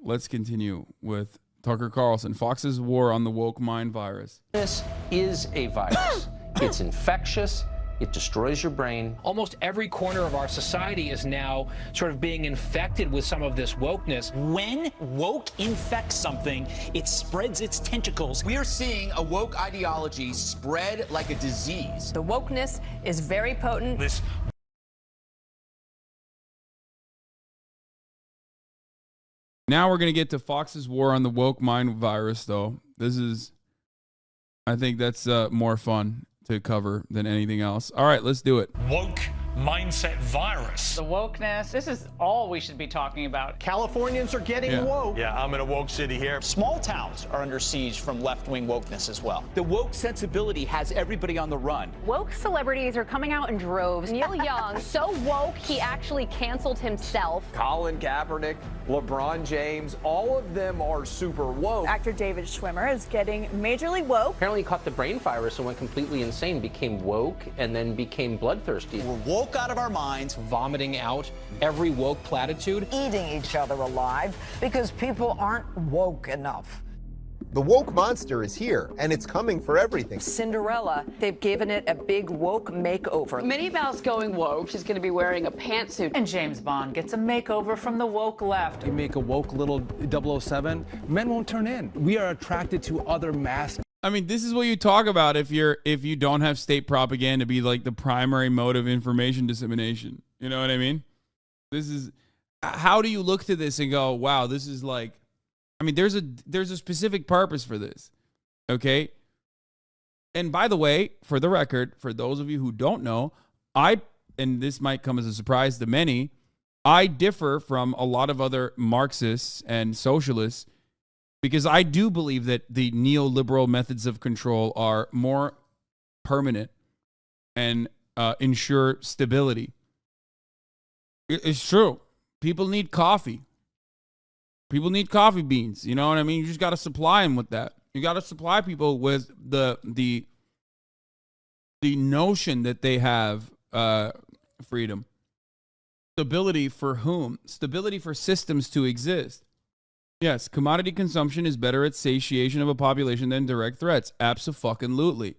let's continue with Tucker Carlson. Fox's war on the woke mind virus. This is a virus. It's infectious. It destroys your brain. Almost every corner of our society is now sort of being infected with some of this wokeness. When woke infects something, it spreads its tentacles. We are seeing a woke ideology spread like a disease. The wokeness is very potent. Now we're going to get to Fox's war on the woke mind virus, though. I think that's more fun to cover than anything else. All right, let's do it. Woke mindset virus. The wokeness, this is all we should be talking about. Californians are getting woke. Yeah, I'm in a woke city here. Small towns are under siege from left-wing wokeness as well. The woke sensibility has everybody on the run. Woke celebrities are coming out in droves. Neil Young, so woke, he actually canceled himself. Colin Kaepernick, LeBron James, all of them are super woke. Actor David Schwimmer is getting majorly woke. Apparently caught the brain virus and went completely insane, became woke, and then became bloodthirsty. We're woke out of our minds, Vomiting out every woke platitude. Eating each other alive because people aren't woke enough. The woke monster is here, and it's coming for everything. Cinderella, they've given it a big woke makeover. Minnie Mouse going woke. She's going to be wearing a pantsuit. And James Bond gets a makeover from the woke left. You make a woke little 007, men won't turn in. We are attracted to other masks. I mean, this is what you talk about if you don't have state propaganda be like the primary mode of information dissemination. You know what I mean? This is how do you look to this and go, wow, this is like, I mean, there's a specific purpose for this. Okay? And by the way, for the record, for those of you who don't know, and this might come as a surprise to many, I differ from a lot of other Marxists and socialists because I do believe that the neoliberal methods of control are more permanent and ensure stability. It's true. People need coffee. People need coffee beans. You know what I mean? You just got to supply them with that. You got to supply people with the notion that they have freedom. Stability for whom? Stability for systems to exist. Yes, commodity consumption is better at satiation of a population than direct threats. Abso-fucking-lutely.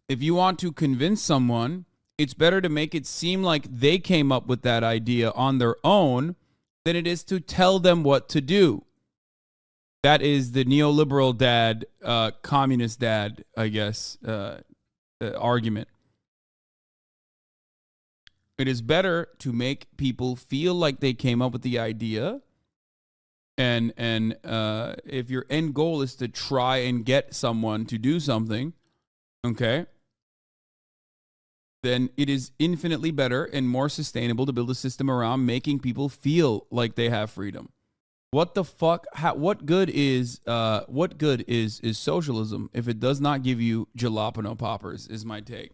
If you want to convince someone, it's better to make it seem like they came up with that idea on their own than it is to tell them what to do. That is the neoliberal dad, communist dad, I guess, argument. It is better to make people feel like they came up with the idea. And if your end goal is to try and get someone to do something, okay, then it is infinitely better and more sustainable to build a system around making people feel like they have freedom. What the fuck? What good is socialism if it does not give you jalapeno poppers? Is my take.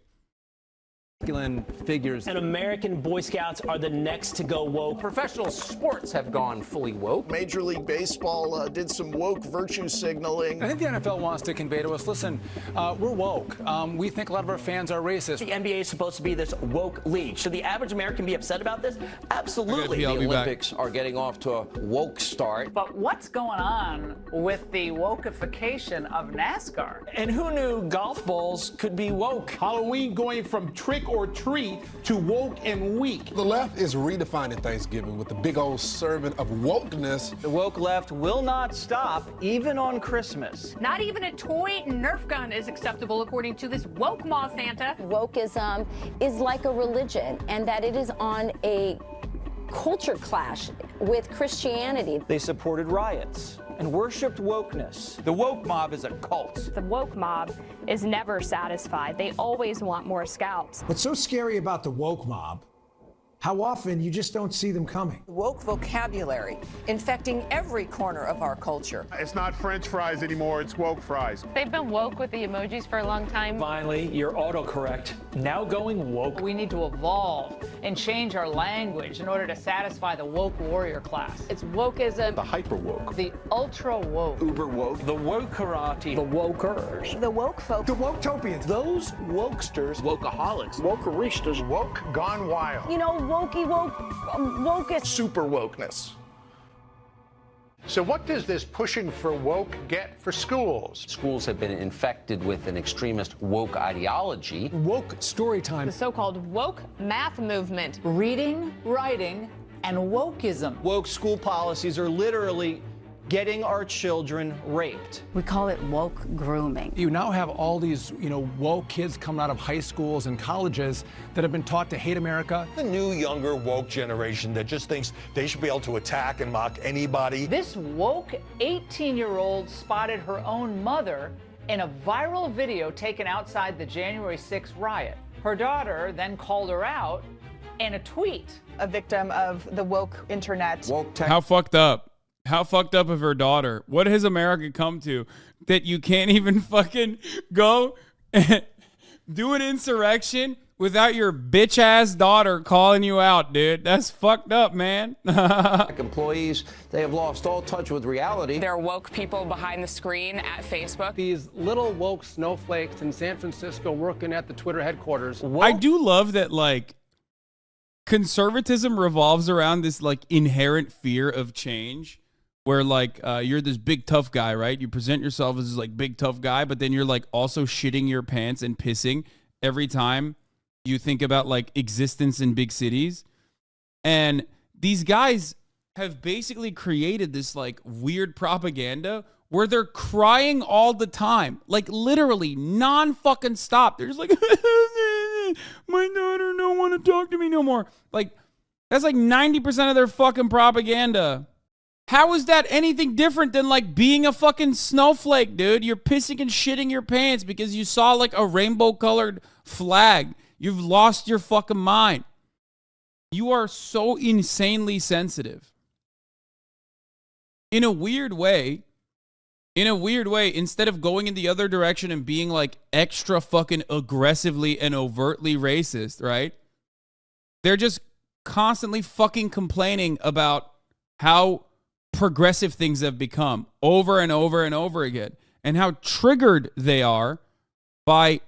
Figures. And American Boy Scouts are the next to go woke. Professional sports have gone fully woke. Major League Baseball did some woke virtue signaling. I think the NFL wants to convey to us, listen, we're woke. We think a lot of our fans are racist. The NBA is supposed to be this woke league. Should the average American be upset about this? Absolutely. The Olympics are getting off to a woke start. But what's going on with the wokeification of NASCAR? And who knew golf balls could be woke? Halloween going from trick or treat to woke and weak. The left is redefining Thanksgiving with the big old serving of wokeness. The woke left will not stop, even on Christmas. Not even a toy Nerf gun is acceptable, according to this woke mall Santa. Wokeism is like a religion, and that it is on a culture clash with Christianity. They supported riots and worshipped wokeness. The woke mob is a cult. The woke mob is never satisfied. They always want more scalps. What's so scary about the woke mob, how often you just don't see them coming. Woke vocabulary infecting every corner of our culture. It's not French fries anymore, it's woke fries. They've been woke with the emojis for a long time. Finally, your autocorrect now going woke. We need to evolve and change our language in order to satisfy the woke warrior class. It's wokeism. The hyper woke. The ultra woke. Uber woke. The woke karate. The wokers. The woke folk. The woke-topians. Those wokesters. Wokeaholics. Wokeristas. Woke gone wild. You know, wokey woke, wokest. Super wokeness. So what does this pushing for woke get for schools? Schools have been infected with an extremist woke ideology. Woke story time. The so-called woke math movement. Reading, writing, and wokeism. Woke school policies are literally getting our children raped. We call it woke grooming. You now have all these, woke kids coming out of high schools and colleges that have been taught to hate America. The new, younger, woke generation that just thinks they should be able to attack and mock anybody. This woke 18-year-old spotted her own mother in a viral video taken outside the January 6th riot. Her daughter then called her out in a tweet. A victim of the woke internet. Woke tech. How fucked up? How fucked up of her daughter? What has America come to that you can't even fucking go and do an insurrection without your bitch ass daughter calling you out, dude? That's fucked up, man. Employees, they have lost all touch with reality. There are woke people behind the screen at Facebook. These little woke snowflakes in San Francisco working at the Twitter headquarters. I do love that, like, conservatism revolves around this, like, inherent fear of change. Where, like, you're this big tough guy, right? You present yourself as this, like, big tough guy, but then you're, like, also shitting your pants and pissing every time you think about, like, existence in big cities. And these guys have basically created this, like, weird propaganda where they're crying all the time. Like, literally, non-fucking stop. They're just like, my daughter don't want to talk to me no more. Like, that's like 90% of their fucking propaganda. How is that anything different than, like, being a fucking snowflake, dude? You're pissing and shitting your pants because you saw, like, a rainbow-colored flag. You've lost your fucking mind. You are so insanely sensitive. In a weird way, instead of going in the other direction and being, like, extra fucking aggressively and overtly racist, right? They're just constantly fucking complaining about how progressive things have become over and over and over again, and how triggered they are by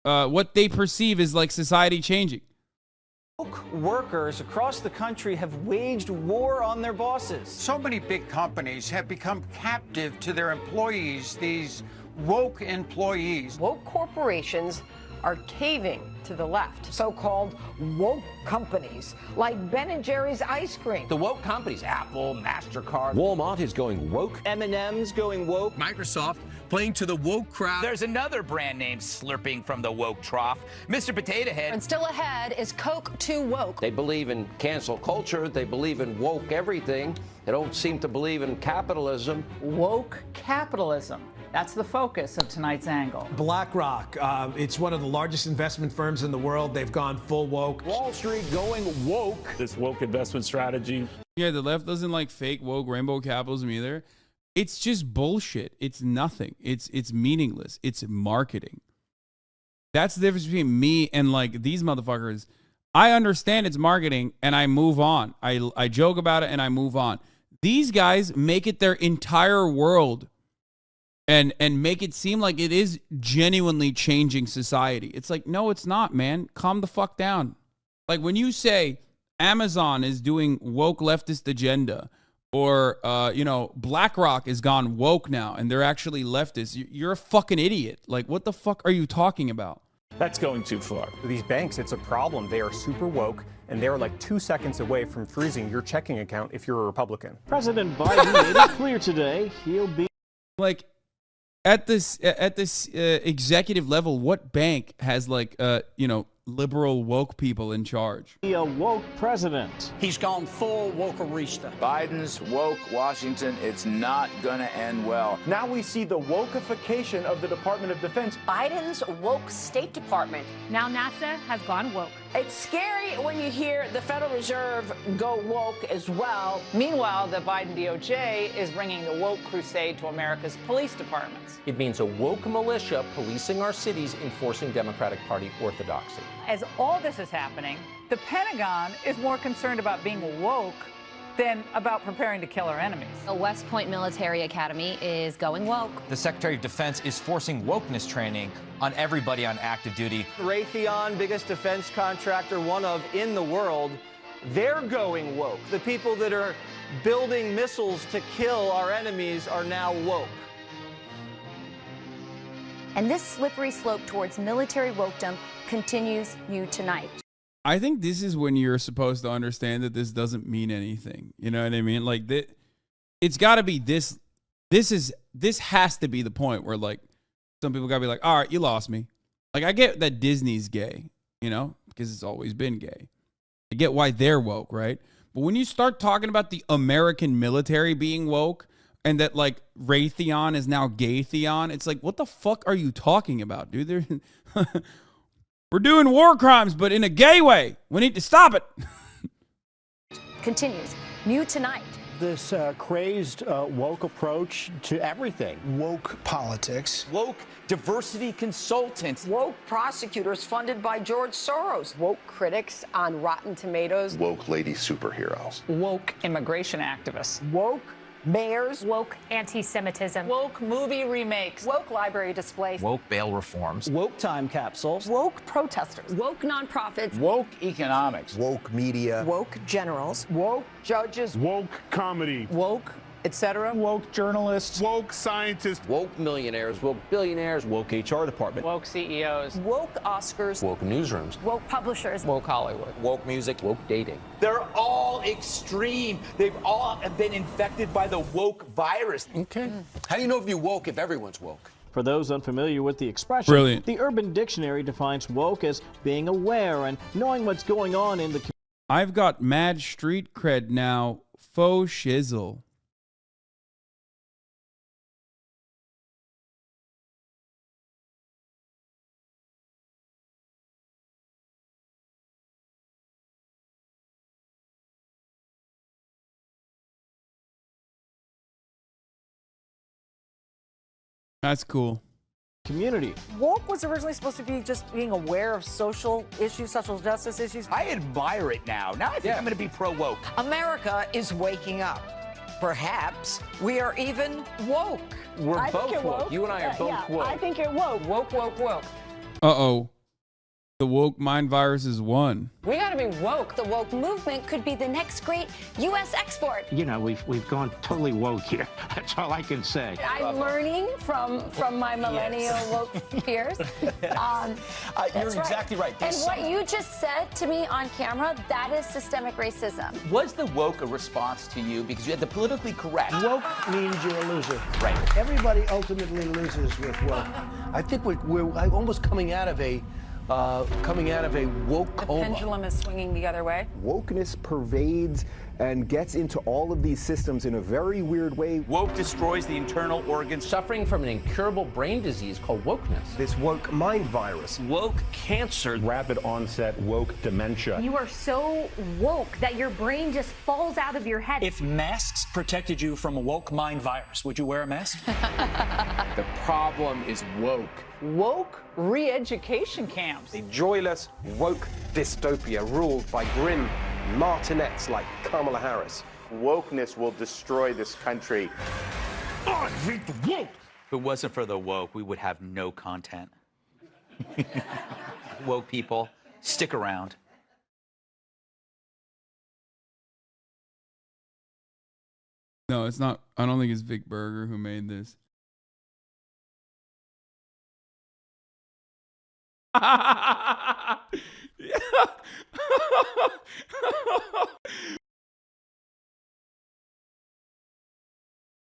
what they perceive as, like, society changing. Workers across the country have waged war on their bosses. So many big companies have become captive to their employees, these woke employees. Woke corporations are caving to the left. So-called woke companies like Ben & Jerry's ice cream. The woke companies, Apple, MasterCard. Walmart is going woke. M&M's going woke. Microsoft playing to the woke crowd. There's another brand name slurping from the woke trough, Mr. Potato Head. And still ahead is Coke Too Woke. They believe in cancel culture. They believe in woke everything. They don't seem to believe in capitalism. Woke capitalism. That's the focus of tonight's angle. BlackRock, it's one of the largest investment firms in the world. They've gone full woke. Wall Street going woke. This woke investment strategy. Yeah, the left doesn't like fake woke rainbow capitalism either. It's just bullshit. It's nothing. It's meaningless. It's marketing. That's the difference between me and, like, these motherfuckers. I understand it's marketing and I move on. I joke about it and I move on. These guys make it their entire world. And make it seem like it is genuinely changing society. It's like, no, it's not, man. Calm the fuck down. Like, when you say Amazon is doing woke leftist agenda, or, BlackRock has gone woke now and they're actually leftist, you're a fucking idiot. Like, what the fuck are you talking about? That's going too far. For these banks, it's a problem. They are super woke, and they're like 2 seconds away from freezing your checking account if you're a Republican. President Biden made it clear today he'll be... Like, at this executive level, what bank has, like, liberal woke people in charge? A woke president. He's gone full wokerista. Biden's woke Washington, it's not gonna end well. Now we see the wokeification of the Department of Defense. Biden's woke State Department. Now NASA has gone woke. It's scary when you hear the Federal Reserve go woke as well. Meanwhile, the Biden DOJ is bringing the woke crusade to America's police departments. It means a woke militia policing our cities, enforcing Democratic Party orthodoxy. As all this is happening, the Pentagon is more concerned about being woke than about preparing to kill our enemies. The West Point Military Academy is going woke. The Secretary of Defense is forcing wokeness training on everybody on active duty. Raytheon, biggest defense contractor, one of in the world, they're going woke. The people that are building missiles to kill our enemies are now woke. And this slippery slope towards military wokedom continues you tonight. I think this is when you're supposed to understand that this doesn't mean anything. You know what I mean? Like, it's got to be this. This has to be the point where, like, some people got to be like, all right, you lost me. Like, I get that Disney's gay, you know, because it's always been gay. I get why they're woke, right? But when you start talking about the American military being woke and that, like, Raytheon is now gay-theon, it's like, what the fuck are you talking about, dude? We're doing war crimes, but in a gay way. We need to stop it. Continues new tonight. This crazed woke approach to everything. Woke politics. Woke diversity consultants. Woke prosecutors funded by George Soros. Woke critics on Rotten Tomatoes. Woke lady superheroes. Woke immigration activists. Woke mayors. Woke anti-Semitism. Woke movie remakes. Woke library displays. Woke bail reforms. Woke time capsules. Woke protesters. Woke nonprofits. Woke economics. Woke media. Woke generals. Woke judges. Woke comedy. Woke, etc. Woke journalists. Woke scientists. Woke millionaires, woke billionaires, Woke HR department. Woke CEOs. Woke Oscars. woke newsrooms, Woke publishers. Woke Hollywood. Woke music. woke dating. They're all extreme. They've all been infected by the woke virus. Okay. How do you know if you're woke if everyone's woke? For those unfamiliar with the expression, Brilliant. the Urban Dictionary defines woke as being aware and knowing what's going on in the community. I've got mad street cred now. Faux shizzle. That's cool. Community. Woke was originally supposed to be just being aware of social issues, social justice issues. I admire it now. Now I think I'm going to be pro-woke. America is waking up. Perhaps we are even woke. We're both woke. You and I are both woke. I think you're woke. Woke, woke, woke. Uh-oh. The woke mind virus is won. We gotta be woke. The woke movement could be the next great U.S. export. You know, we've gone totally woke here. That's all I can say. I'm learning from my millennial woke peers. You're exactly right. And what you just said to me on camera, that is systemic racism. Was the woke a response to you because you had the politically correct? Woke means you're a loser. Right. Everybody ultimately loses with woke. I think we're almost coming out of a woke coma. Pendulum is swinging the other way. Wokeness pervades and gets into all of these systems in a very weird way. Woke destroys the internal organs. Suffering from an incurable brain disease called wokeness. This woke mind virus. Woke cancer. Rapid onset woke dementia. You are so woke that your brain just falls out of your head. If masks protected you from a woke mind virus, would you wear a mask? The problem is woke. Woke re-education camps. A joyless, woke dystopia ruled by grim martinets like Kamala Harris. Wokeness will destroy this country. If it wasn't for the woke, we would have no content. Woke people, stick around. No, it's not. I don't think it's Vic Berger who made this.